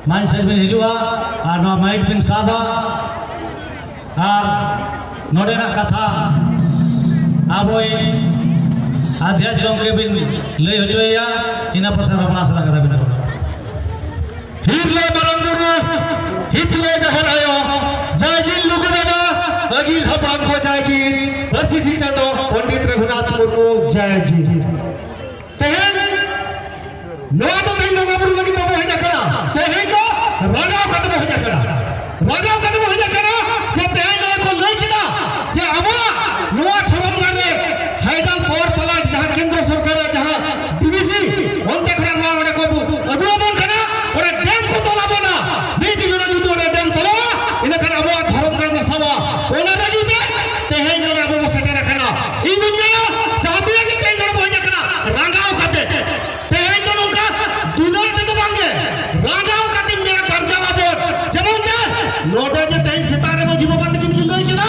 मान सेट बिन हिजुआ और नवा माइक बिन साबा और नोडेना कथा आबोई अध्यक्ष गमके बिन लई हचोया इना प्रसार अपना सदा कथा बिन हितले मरंगुरु हितले जहर आयो जायजिन लुगुनामा अगिल हपान को जायजिन बरसिसी चंदो पंडित रघुनाथ मुर्मू जायजिन तेहन नो तो तेहन नो गाबुरु लगी बाबू हेजा करा तेहन को रागाव खत्म हो जा करा रागाव खत्म हो जा करा जे तेहन नो को लई किना जे अबा नो थरम करे हाइडल पावर प्लांट जहां केंद्र सरकार जहां डीवीसी होन देखरा नो ओडे को अगुआ बन कना ओडे डैम को तोला बना नी दिनो जुदो ओडे डैम तोला इन कना अबा थरम करना सवा ओना लगी दे तेहन नो अबा सेटे रखना इ दुनिया चाहती है कि तेहन नो हो जा कना रागाव खाते तेहन नो का दुलन ते तो मांगे रागाव खाते मेरा कर्जा बाबो जेमन दे नोटा जे तेहन सितारे में जीवबंद किन लई किना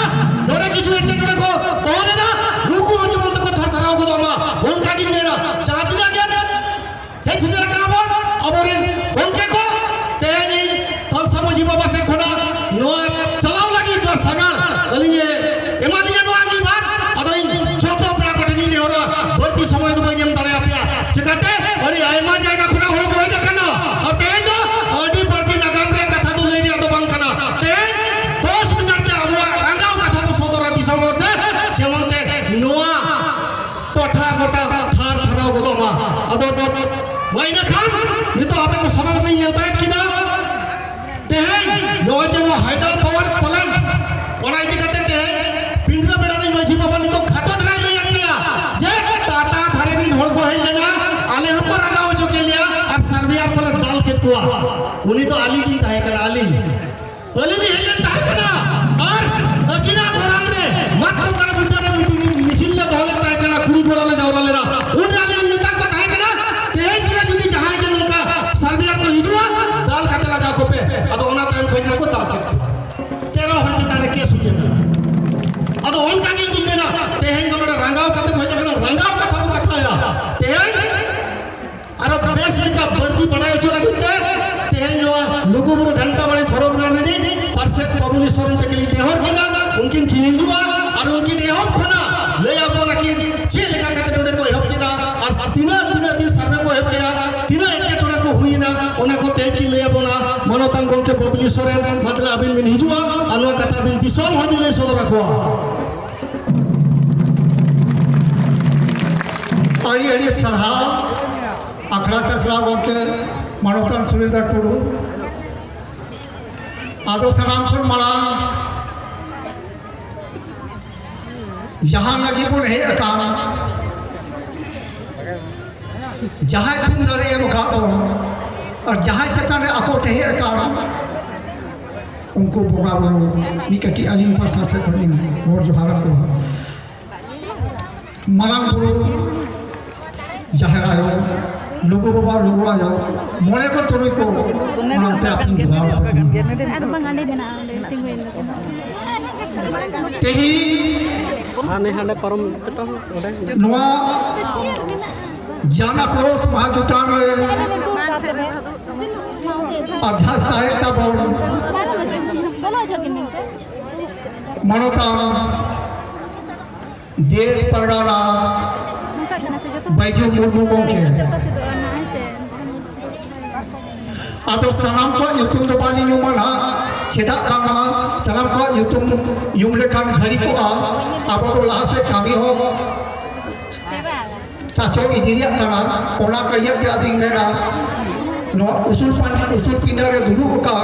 नोटा किछु एटे को तोले ना रुकु हो जमन को थरथराव को दमा उनका कि मेरा चाहती है हे सितारा कराबो अबरे उनके को तेहन तल सब जीवबा से खोना नो चलाव लगी तो सगार अलिए एमानी नो आगी बात अदई छोटो अपना कटनी ने होरा भर्ती समय तो बजम तले आपया चिकाते अरे आयमा जायगा खुना हो गयो देखना और तेहन तो अडी भर्ती नगम रे कथा तो लेनी तो बंग कना तेहन 10 मिनट ते अबुआ रंगाव कथा तो सोदरा दिसमते जेमनते नोआ पठा गोटा थार थराव गोदमा अदो माइना खान नि तो आपे को समझ नहीं आता है किना तेहन नो जेनो हाइडल पावर प्लांट ओना इति कते तेहन पिंडरा बेड़ा नहीं मजी बाबा नि तो खाटो धरा ले आनिया जे टाटा धरे दिन होल को हेल लेना आले हम पर लगाओ जो के लिया और सर्विया पर डाल के कुआ उनी तो आली की काहे कर आली दी हेल ताहे कना और अकिना प्रोग्राम रे मत कर बिचारे मिছিল ले धोले ताहे कना कुड़ी गोला ले जावला लेरा उन आले नेता को ताहे कना तेज बिना जुदी जहां के नोका सर्विया को हिजुआ दाल का चला जाओ पे अदो ओना टाइम खोजना को दाल तेरो हर तारे केस हुई अदो ओन का की मेना तेहन गमडा रंगाव कते हो जगना रंगाव का सब रखाया तेहन अरे बेस का बर्दी बनाए जो लगते तेहन नो लोगो बुरो घंटा बड़े थरो बना ने परसेट पब्लिशर के लिए नेहर बना उनकिन खिजुआ और उनकिन नेहर खना ले आपो रखी छे लगा कते टोडे को हेप केना और तीन सर्वे को हेप केया तीन एके टोडे को हुई ना ओना को ते की ले आपो ना मनोतन गोके पब्लिशर मतलब अबिन बिन हिजुआ अनवा कथा बिन दिसोम हो दिले सोद रखवा आड़ी आड़ी सराहा आखड़ा चसला गोके मनोतन सुरेंद्र टुडू आदो सलाम खुर माला जहां लगी बुन हे अकाम जहां तुम दरे एम काओ और जहां चतन रे अको हे अकाम उनको बोगा बोलो निकटी अलीम पास्ता से खलिम और जोहार को मलांग बुरो जहर आयो लोगो बाबा लोगो आयो मोने को तोरे को मानते अपन जोहार तेही हाने हाने परम पेतो ओडे नोआ जाना क्रॉस महाजुटान रे अध्यक्ष है तब मनोता देश परगाना बैजू मुर्मू गोके आदो सलाम को युतुम तो पानी यूमना चेदा कामा सलाम को युतुम यूम लेखान घड़ी को अब तो लाहा से कामी हो चाचो इदिरिया कना ओना कहिया के आदि मेरा नो उसूल पिंडा दुरु का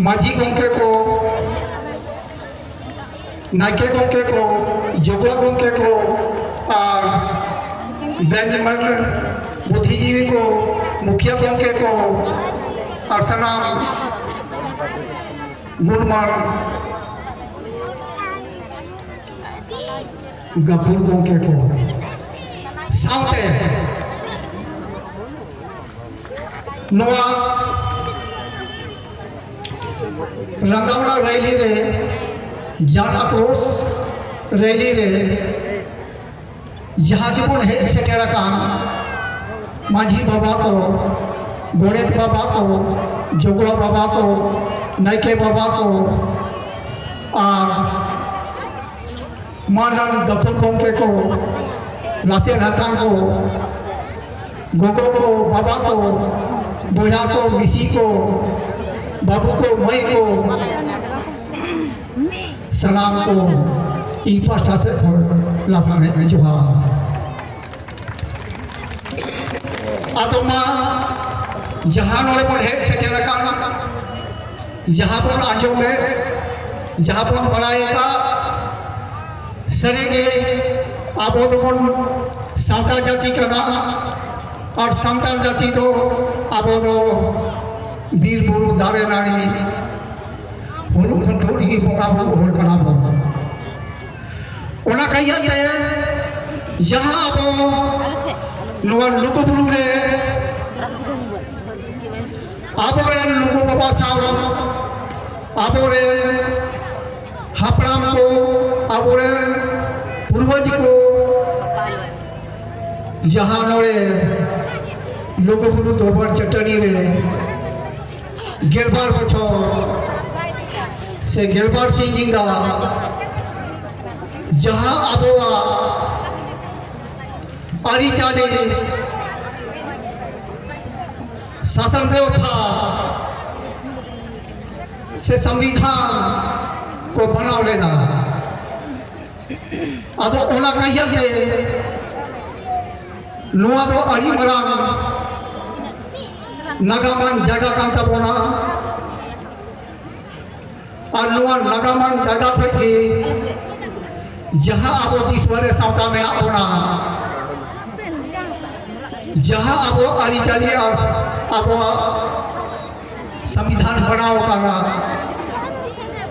माझी गोंके को नाके गोंके को जोगला गोंके को और दैनिमन बुद्धिजीवी को मुखिया गोंके को और सनाम गुणमान गखुर गोंके को साउते नोआ रंगावना रैली रे जान अक्रोश रैली रे जहाँ की है सेटेरा काम माझी बाबा को गोड़ेत बाबा को, जोगवा बाबा को, नायके बाबा को और मानन दखल गोमके को, लासेर हातान को, गोगो को, बाबा को, बोया को, मिसी को, बाबू को, मई को सलाम को ई पास्टा से लासान है जोहार। आतो मा जहाँ नोड़े बन है सेटेर काना, जहाँ बन आजो में, जहाँ बन बनाए का सरेगे आबो तो बन सांतार जाति कना और सांतार जाति तो आबो तो बीर बुरु दारे नारी हुरु खंडोरी बोगा बुरु होड़ कना बो ओना कहिया ते जहाँ आबो नोआ लुकु बुरु रे आबोरे लुकु बाबा साव आबोरे हापड़ाम को आबोरे पूर्वज को जहाँ नोड़े लुकु बुरु दोबर चटनी रे गेलबार बछर से गेलबार सिंजिंगा जहाँ आबोआ आरी चाले शासन व्यवस्था से संविधान को बनाव लेना आदो ओना कहिया के नुआ दो अड़ी मरान नागामान जगह कांता बोना और नुआ नागामान जगह थे कि जहाँ आबो तीसवारे सावता में ना बोना जहाँ आबो आरी चाली और आबो संविधान बनाओ करना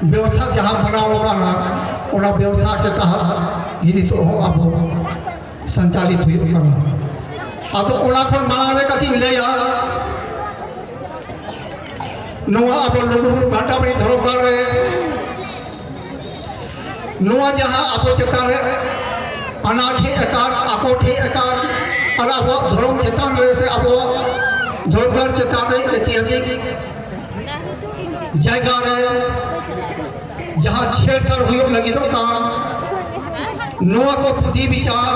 व्यवस्था जहाँ बनाओ करना उना व्यवस्था के तहत ही तो हो आबो संचालित हुई करना आ तो उना खन मनाने का ठीक ले यार नुआ आबो लोगों घाटा बड़ी धरोहर कर रहे नुआ जहाँ आबो चेता रहे अनाठे एकार आकोठे एकार और अब धर्म चेतन रहे से अब धर्मघर चेतन रहे ऐतिहासिक जगह रहे जहाँ छेड़छाड़ हुई लगी तो काम नुआ को बुद्धि विचार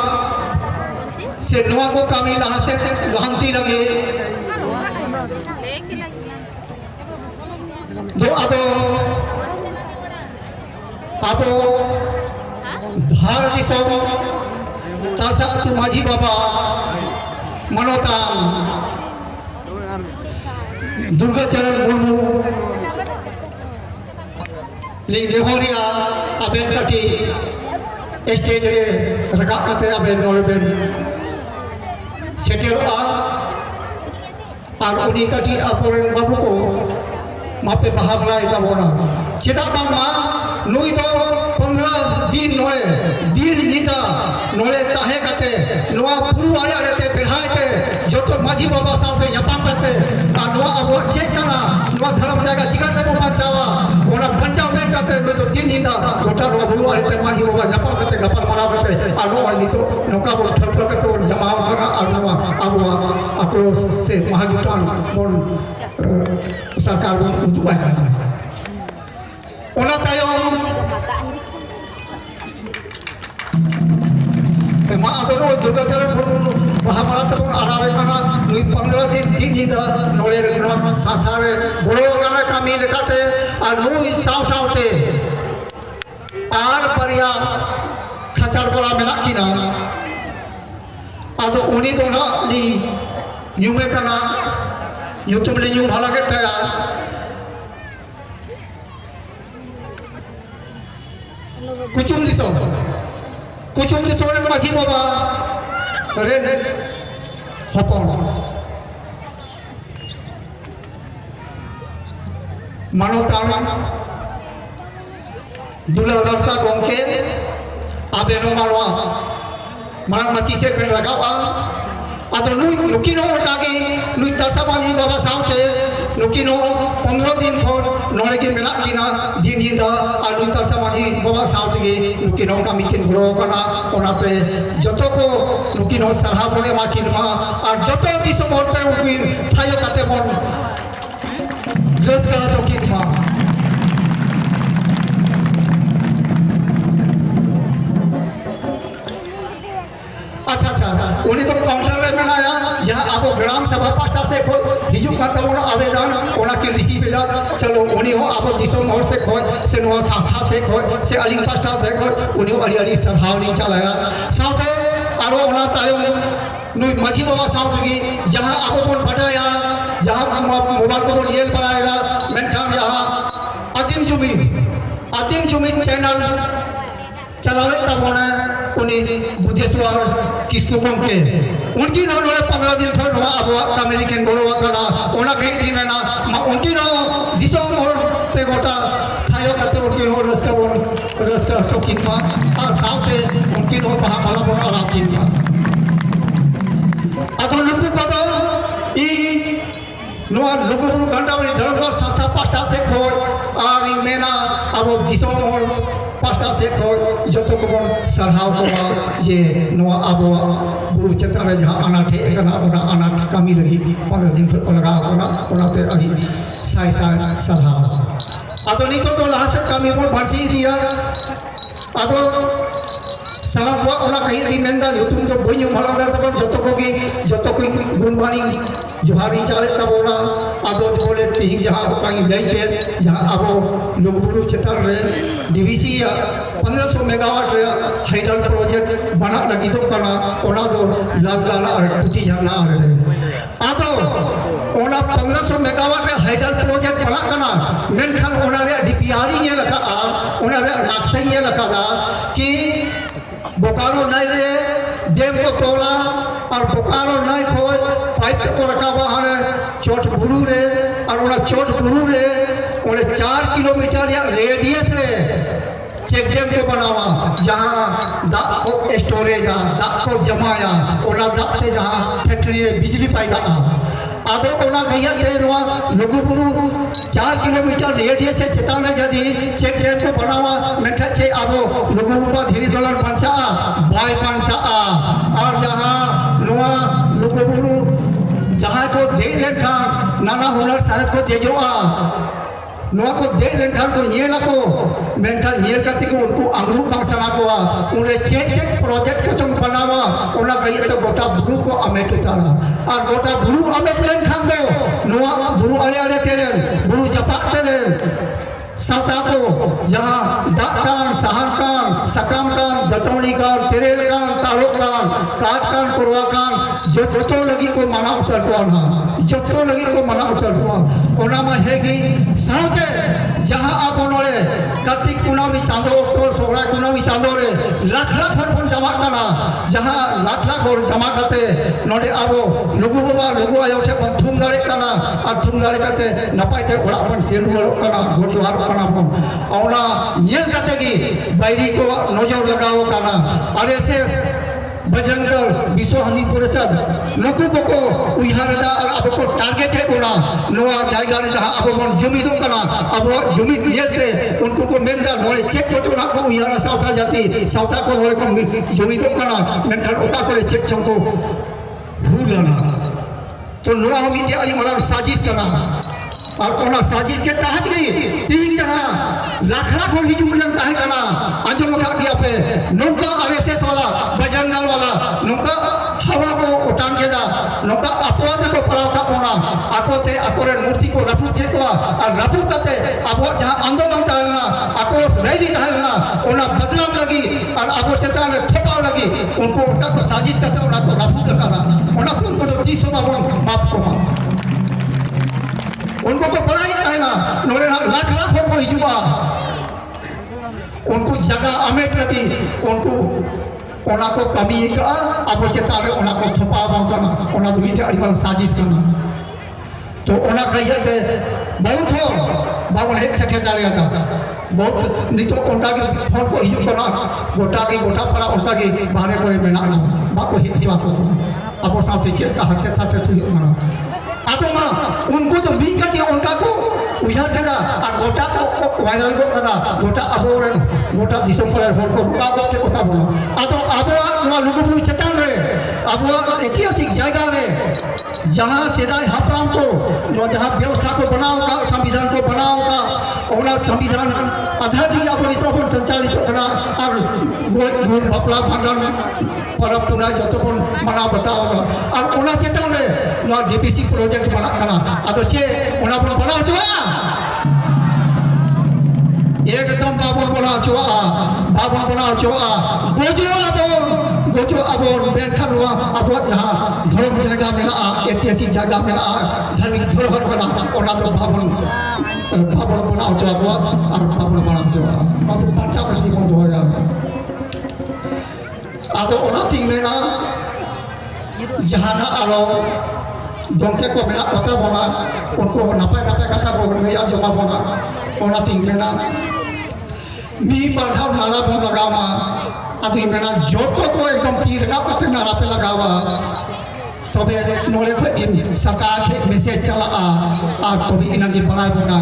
से नुआ को कामी लहा से गहनती लगे दो अब धार दिसों तासा तु माझी बाबा मनोतान दुर्गा चरण मुर्मू लेहोरिया अबेन कटी स्टेज रे रखा कते अबेन नोरेबेन सेटेरोआ और उनी कटी अपोरेन बाबू को मापे बहा बलाय जाबोना चेदा बांगा नुई दो 15 दिन नोड़े दिन नीदा नोड़े ताहे कते नोआ पुरु आरे आरे ते बेरहाय ते जो तो माझी बाबा साथे यपाम कते आ नोआ अब चेक करा नोआ धर्म जागा चिकाते को बचावा ओना पंचा में कते नो तो दिन नीदा गोटा नोआ पुरु आरे ते माझी बाबा यपाम कते गपल मारा कते आ नोआ नी तो नोका बो ठप कते और जमाव करा आ नोआ अब आक्रोश से महाजुटान बोन सरकार को उतुआ करना ओना तायम मा आदो दुर्गा चरण महाभारत को आरावे कना नुई 15 दिन नीदा नोले नो सासारे गोड़ो गाना कामी लेकाते आ नुई साव सावते आर परिया खचर बड़ा मेला किना आदो उनी तो ना ली न्यूमे कना यूट्यूब ले न्यू भाला के तया कुचुम दिसो रे माझी बाबा रे हपन मानोतान दुला लरसा गोमके आबेनो मानवा माना मची से खन रखावा आदो नुकिन ओटागे नुई तरसा मांझी बाबा सावते नुकिन 15 दिन खन नोड़े के मेला किना दिन हिंदा और नुई तरसा मांझी बाबा सावते नुकिन कमी किन गड़ो कना ओनाते जतो को नुकिन सरहा बने माकिन मा और जतो दिसो मोरते उनकिन थायो काते बन रस करा तो किन मा अच्छा अच्छा उन्हीं तो काउंटर में बनाया यहाँ आपको ग्राम सभा पास्टा से हिजू का आवेदन ओना के रिसीव बेला चलो उन्हीं हो आप दिसो मोर से खोय से नो संस्था से खोय से अलिंग पास्टा से खोय उन्हीं अली अली सरहावनी चलाया साथे आरो ओना तायो नुई माझी बाबा साथ की जहाँ आपको बोल बढ़ाया जहाँ मोबाइल को बोल ये बढ़ाएगा मेंखान यहाँ आदिम जुमीन चैनल चलावे तब उन्हीं बुद्धेश्वर किसको के उनकी नौ 15 दिन थोड़ा नवा अब अमेरिकन बोलो करना उन्हें कहीं थी मैं ना उनकी नौ दिशा मोर से गोटा थायो करते उनकी नौ रस का तो किन्वा और साथ से उनकी नौ बाहर वाला बोला आराम किन्वा अतो लुकु का तो ई नवा लुकु गुरु घंटा वाली धर्म संस्था पास्टा से खोज और इन में ना अब दिशा मोर पास्टा से खोज जो तो कौन सरहाव को ये नवा अब गुरु चित्र में जहाँ अनाथे करना उना अनाथ कमी लगी 15 दिन को लगा उना उनाते अभी साई सरहाव आतो नहीं तो लाह से कमी को भरसी दिया आतो सलाम को उना कहीं दी मेंदा तुम तो बन्यू मालूम तब जो तो कोई गुणवाणी जोहारी चाले तब उना आतो बोले तीन जहाँ कहीं लेके जहाँ अब लोग गुरु चित्र में डीवीसी 1500 मेगावाट हाइडल प्रोजेक्ट बना लगी तो करना उना तो लाल और टूटी जाना आ रहे आतो उना 1500 मेगावाट हाइडल प्रोजेक्ट बना करना मेनखान उना रे डीपीआर ये लगा उना रे लक्ष्य ये लगा कि बोकारो नहीं रे देव को तोला और बोकारो नहीं खोज पाइप को रखा हुआ है चोट बुरू रे और उन्हें चोट बुरू रे उन्हें 4 किलोमीटर या रेडियस रे चेक डैम को बनावा जहाँ दाग को स्टोरेज दाग को जमाया उन्हें दाग से जहाँ फैक्ट्री बिजली पाएगा आदो ओना गैया के लोगों गुरु 4 किलोमीटर रेडियस से चेतावनी जदि चेक डैम को बनावा मेखा चे आबो लोगों को धीरे दोलन पंचा बाय पंचा और जहाँ नवा लोगों गुरु जहाँ को देख लेखा नाना हुनर साहब को देजोआ नवा को देख लेखा को ये लको मेखा ये करते को उनको अंगरू पांसना को उन्हें चेक प्रोजेक्ट को चंग बनावा ओना गैया तो गोटा बुरु को अमेट उतारा और गोटा बुरु अमेट लेन खान दो नवा बुरु अले तेरे बुरु जपा तेरे साता को जहाँ दाकान सहानकान सकामकान दतौड़ीकान तेरेलकान तारोकान काटकान कुरवाकान जो जोतो लगी को मना उतर को ना जोतो लगी को मना उतर को ओना में हैगी साथे जहाँ आप उन्होंने कार्तिक कुनामी चांदो अक्टूबर सोहरा कुनामी चांदो रे लाख हर जमा करना जहाँ लाख और जमा करते नोडे आबो लुगु बाबा लुगु आयो थे थुम दाड़े करना और थुम दाड़े करते नपाई थे ओड़ा अपन सेंडुल करना गोजवार करना अपन औना ये करते कि बैरी को नजर लगाओ करना और ऐसे बजरंग दल विश्व हिंदी परिषद नुकु को उइहारदा और अब को टारगेट है कोना नोआ जायगा रे जहां अब मन जुमीदो कना अब जुमीद येते उनको को मेंदा नोले चेक को चोना को उइहारा सावता जाती सावता को नोले को जुमीदो कना मेंथन ओका को चेक चंको भूलना तो नोआ हम इते अली मना साजिश करना और ओना साजिश के तहत गई तीन जगह लाख और हिजू मिलन काहे करना अंजम उठा दिया पे नौका आरएसएस वाला बजरंगदल वाला नौका हवा को उठान के दा नौका अपवाद को पड़ावटा होना आकोते आकोरे मूर्ति को रफू फेंकवा और रफू करते अब जहां आंदोलन चलना आक्रोश रैली चलना ओना बदनाम लगी और अब चेता ने थोपा लगी उनको उनका को साजिश करते ओना को रफू करना ओना तो उनको जो 30 माफ को उनको तो पढ़ाई है ना नोरे लाख को हिजुआ उनको जगह अमेट लगी उनको ओना को कमी का अब चेतारे ओना को थोपा करना ओना तो मीठे अड़िमल साजिश करना तो ओना कहिए थे बहुत हो बाबन एक सेक्रेटरी का बहुत नहीं तो उनका के फोन को हिजू करना गोटा पड़ा उनका के बाहर को मेना बाको हिचवा को अब साथ चेक का हरकत साथ मना आतो मा उनको तो मी कटी उनका को उयार कदा और गोटा को वायरल को कदा गोटा अबोरन गोटा दिसम पर होर को रुका को के कोता बोलो आतो अबोआ नो लुगुबुरु चटान रे अबोआ ऐतिहासिक जगह रे जहाँ सेदाई हापराम को नो जहाँ व्यवस्था को बनाओगा संविधान को बनाओगा और संविधान आधार दिया अपनी तो संचालित करना और गोल बपला भंडार परब पुना जो मना बताओगा और उना चेतन रे नो डीपीसी प्रोजेक्ट बना करना अतो चे उना बन बना चुआ एकदम बाबन बना चुआ गोजो अबोर बेखन हुआ अब जहाँ धर्म जगह में ऐतिहासिक जगह में धार्मिक धरोहर बना और तो बाबन बना चुआ और बाबन बना चुआ तो बच्चा बच्ची बंद हो जाए आतो थिंग में ना जहाँ ना आरो दोंके को मेरा पता बना उनको नपाय कथा को नहीं जमा बना ओना थिंग में ना मी बाधा नारा बन लगावा आदि मेना जोतो को एकदम तीर का पते नारा पे लगावा तबे नोले को इन सरकार के मैसेज चला आ तबे इनके बना बना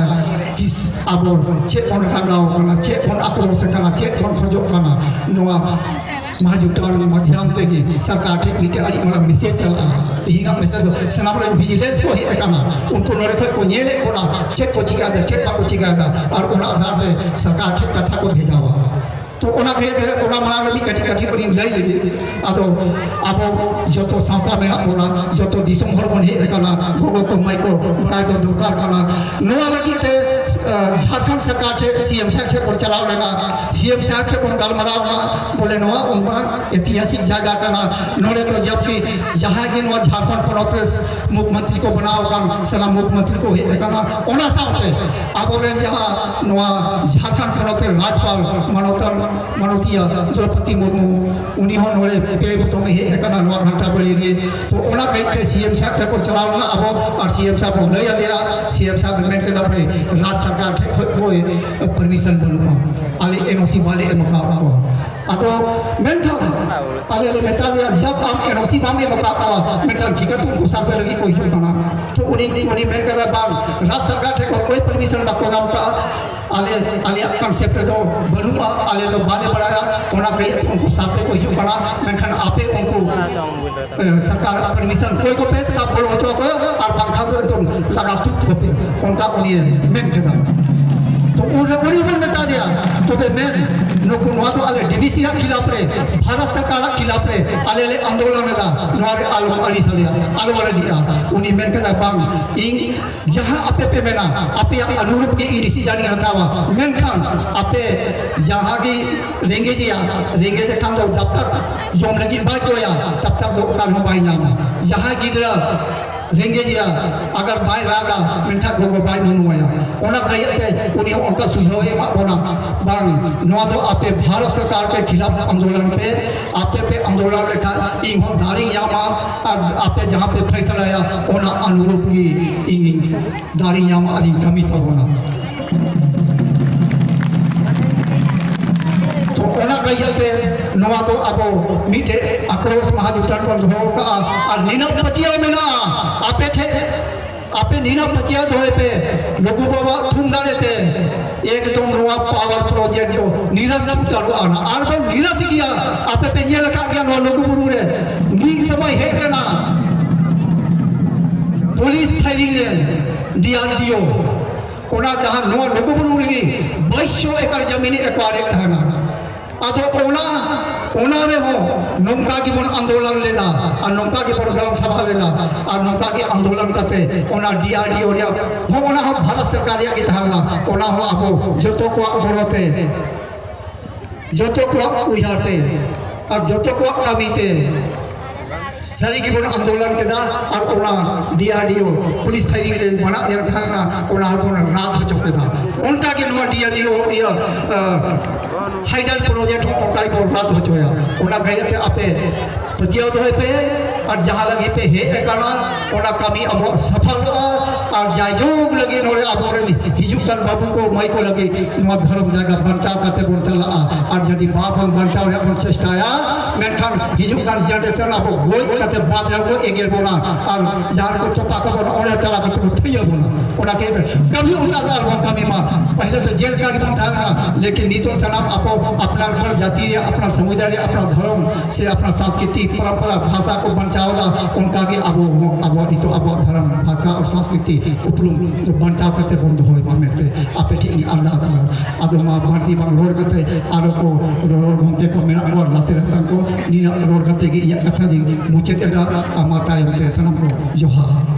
कि अब चे बन रंगाव करना चे बन आक्रोश करना चे बन खोजो करना नोआ महाजुटान माध्यम से कि सरकार के नीचे अड़ी मतलब मैसेज चला तीगा मैसेज सनापर विजिलेंस को ही करना उनको नोले को नेले कोना चेक को चिका दे चेक को चिका दा और उन आधार पे सरकार के कथा को भेजावा तो उना के उना मना भी कटी कटी पड़ी लई लगी आतो अब जो तो सावता में ना जो तो दिसम भर बन हे करना गोगो को माइको बड़ा तो दुकान करना नोआ लगी थे झारखंड सरकार के सीएम साहब के पर चलाव लेना सीएम साहब के पर गाल मरावना बोले नोआ उनका ऐतिहासिक जगह करना नोले तो जबकि जहाँ के नोआ झारखंड पर मुख्यमंत्री को बनाओ कर सना मुख्यमंत्री को हे करना ओना सावते अब ओरे जहाँ नोआ झारखंड पर राज्यपाल मनोतिया द्रौपदी मुर्मू उन्हीं नोड़े पे तो में हे करना नोआ घंटा बड़ी रे तो ओना कहीं सीएम साहब को चलावना अब और सीएम साहब को नहीं दे रहा सीएम साहब मेन के अपने राज्य सरकार को परमिशन बनवा आले एनओसी वाले मौका को अतो मेंथा आले मेटा दिया जब आप एनओसी बामे मौका पावा मेटा जिका तुम गुस्सा पे लगी कोई होना तो उन्हीं मेन कर बाग राज्य सरकार को कोई परमिशन बा को का आले कॉन्सेप्ट तो बनूआ आले तो बाले बढ़ाया ओना कहीं उनको साथे को यूं बड़ा मेनखान आपे उनको सरकार परमिशन कोई को पे तब बोलो तो और पंखा तो लगा तू पे उनका उन्हीं मेन के तो उन्हीं ऊपर बता दिया तो पे मेन नुकु नुआ तो आले डीवीसी के खिलाफ रे भारत सरकार के खिलाफ रे आले आंदोलन दा नोरे आलो अड़ी सलिया आलो वाला दिया उन्हीं मेन के बांग इंग जहां आपे पे मेना आपे अनुरूप के इसी जानी हटावा मेन खान आपे जहां की रेंगे जे काम तो जब तक जोम लगी बात को या तब तक दो कान हो बाई नामा जहां गिदरा रेंगे जिया अगर बाई रागा मेंठा गोगो बाई मनुया ओना कहिए उन्हीं उनका सुझाव है बोना बांग नोआ तो आपे भारत सरकार के खिलाफ आंदोलन पे आपे पे आंदोलन लिखा इन हम धारी यामा और आपे जहां पे फैसला आया ओना अनुरूप की इन धारी यामा अधिक कमी तो होना तो ओना कहिए नोआ तो अब मीठे आक्रोश महाजुटान पर धोका और नीना पतिया में ना आपे नीना पतिया धोए पे लोगों को थूमदारे थे एकदम नोआ पावर प्रोजेक्ट को नीरज उतारो आना और तो नीरज किया आपे पे ये लगा गया नोआ लोगों बुरु रे नी समय है करना पुलिस फायरिंग रे डीआरडीओ ओना जहां नोआ लोगों बुरु रे 2200 एकड़ जमीन एक्वायर है ना आधो ओना रे हो नौका की बन आंदोलन लेदा और नौका की बन गरम सभा लेदा और नौका की आंदोलन करते ओना डीआरडीओ रे हो ओना हो भारत सरकार के थाना ओना हो आपो जतो को बड़ोते जतो को उहारते और जतो को कमीते सरी की बन आंदोलन के दा और ओना डीआरडीओ पुलिस फायरिंग रे बना रे थाना ओना बन रात हो चुके था उनका के नो डीआरडीओ या हाइडल प्रोजेक्ट उनका को रात हो चुका ओना गए थे आपे पतिया धोए पे और जहां लगे पे हे करना ओना कमी अब सफल और जायजोग लगे नोड़े आबोरेन हिजुकान बाबू को माई को लगे नवा धर्म जायगा बचाव करते बोन चला और जदि बाबन बचाव रे बोन चेष्टाया मेनखान हिजुकान जनरेशन अब गोई करते बाद को एगेर बोना और जार को तो पाका बोना ओने चला के तो थैया बोना ओना के कभी उनका दाल बन कमी मा पहले तो जेल का बन था लेकिन नीतो सनाम आपो अपना पर जाति रे अपना समुदाय रे अपना धर्म से अपना संस्कृति परंपरा भाषा को बचावला उनका के अब नीतो अब धर्म भाषा और संस्कृति उपलुम तो बचाव करते बंद होय मामेते आपे ठीक अल्लाह आदो मा भारती बांग रोड करते आरो को रोड घंटे को मेरा और लासे रतन को नी रोड करते की या कथा दी मुचे एदा माता यमते सनम को जोहा